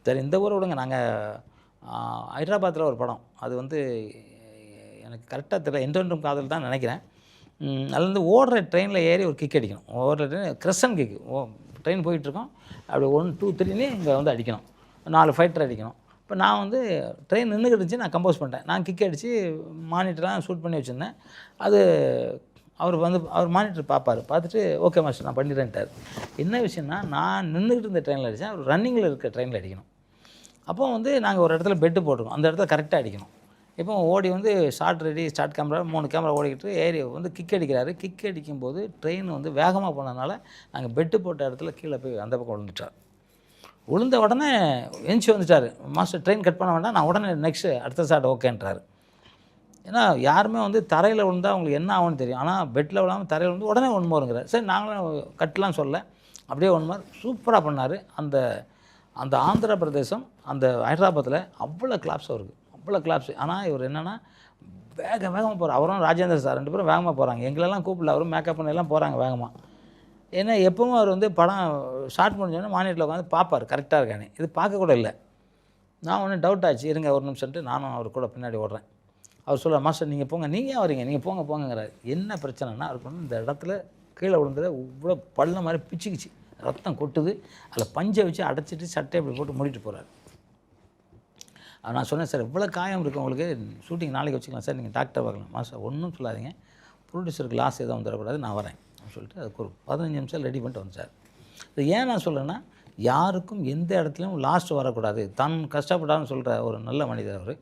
சரி இந்த ஊரை விடுங்க. நாங்கள் ஹைதராபாத்தில் ஒரு படம். அது வந்து எனக்கு கரெக்டாக தெரியல. என்றென்றும் காதல் தான் நினைக்கிறேன். அதில் வந்து ஓடுற ட்ரெயினில் ஏறி ஒரு கிக் அடிக்கணும். ஓடுற ட்ரெயின் கிரஷன் கிக்கு. ட்ரெயின் போயிட்டுருக்கோம். அப்படி 1, 2, 3ன்னு இங்கே வந்து அடிக்கணும். 4 ஃபைட்டர் அடிக்கணும். இப்போ நான் வந்து ட்ரெயின் நின்றுக்கிட்டு இருந்துச்சு. நான் கம்போஸ் பண்ணிட்டேன். நான் கிக் அடித்து மானிட்டர்லாம் ஷூட் பண்ணி வச்சுருந்தேன். அது அவர் மானிட்டர் பார்ப்பார். பார்த்துட்டு ஓகே மாஸ்டர் நான் பண்ணிடுறேன்ட்டார். என்ன விஷயம்னா, நான் நின்றுக்கிட்டு இருந்த ட்ரெயினில் அடித்தேன். அவர் ரன்னிங்கில் இருக்க ட்ரெயினில் அடிக்கணும். அப்போ வந்து நாங்கள் ஒரு இடத்துல பெட்டு போட்டிருக்கோம். அந்த இடத்துல கரெக்டாக அடிக்கணும். இப்போ ஓடி வந்து shot ready, start camera 3 camera ஓடிக்கிட்டு ஏறி வந்து கிக் அடிக்கிறாரு. கிக் அடிக்கும்போது ட்ரெயின் வந்து வேகமாக போனதுனால நாங்கள் பெட்டு போட்ட இடத்துல கீழே போய் அந்த பக்கம் விழுந்துட்டார். விழுந்த உடனே எந்திச்சி வந்துட்டார். மாஸ்டர் ட்ரெயின் கட் பண்ண வேண்டாம், நான் உடனே நெக்ஸ்ட்டு அடுத்த ஷாட் ஓகேன்றார். ஏன்னா யாருமே வந்து தரையில் விழுந்தா அவங்களுக்கு என்ன ஆகும்னு தெரியும். ஆனால் பெட்டில் விழாமல் தரையில் விழுந்து உடனே ஒன் மோருங்கிறார். சரி நாங்களும் கட்டலாம் சொல்ல, அப்படியே ஒன் மோர் சூப்பராக பண்ணார். அந்த ஆந்திர பிரதேசம் அந்த ஹைதராபாத்தில் அவ்வளோ கிளாப்ஸ் அவருக்கு, அவ்வளோ கிளாப்ஸ். ஆனால் இவர் என்னென்னா வேகமாக போகிறார். அவரும் ராஜேந்திர சார் 2 பேரும் வேகமாக போகிறாங்க. எங்களெல்லாம் கூப்பிடல, அவரும் மேக்கப் பண்ணெல்லாம் போகிறாங்க வேகமாக. ஏன்னா எப்பவும் அவர் வந்து படம் ஷார்ட் முடிஞ்சோடனே மானிட்டரில் உட்காந்து பார்ப்பார் கரெக்டாக இருக்கானே. இது பார்க்கக்கூட இல்லை. நான் ஒன்றும் டவுட் ஆச்சு, இருங்க ஒரு நிமிஷம்ட்டு நானும் அவர் கூட பின்னாடி ஓடுறேன். அவர் சொல்கிறார், மாஸ்டர் நீங்கள் போங்க, நீங்கள் ஏன் வரீங்க, நீங்கள் போங்கங்கிறார். என்ன பிரச்சனைனா அவருக்கு வந்து இந்த இடத்துல கீழே விழுந்தது இவ்வளோ பள்ள மாதிரி பிச்சுக்கிச்சு, ரத்தம் கொட்டுது. அதில் பஞ்சை வச்சு அடைச்சிட்டு சட்டையை இப்படி போட்டு மூடிட்டு போகிறார். நான் சொன்னேன், சார் இவ்வளோ காயம் இருக்குது உங்களுக்கு, ஷூட்டிங் நாளைக்கு வச்சுக்கலாம் சார், நீங்கள் டாக்டர் பார்க்கலாம். மாஸ்டர் ஒன்றும் சொல்லாதீங்க, ப்ரொடியூசருக்கு லாஸ் எதுவும் வந்துடக்கூடாது, நான் வரேன் அப்படின்னு சொல்லிட்டு அதுக்கு ஒரு 15 நிமிஷம் ரெடி பண்ணிட்டு வந்து சார். இது ஏன் நான் சொல்கிறேன்னா, யாருக்கும் எந்த இடத்துலையும் லாஸ்ட் வரக்கூடாது, தான் கஷ்டப்படான்னு சொல்கிற ஒரு நல்ல மனிதர் அவர்.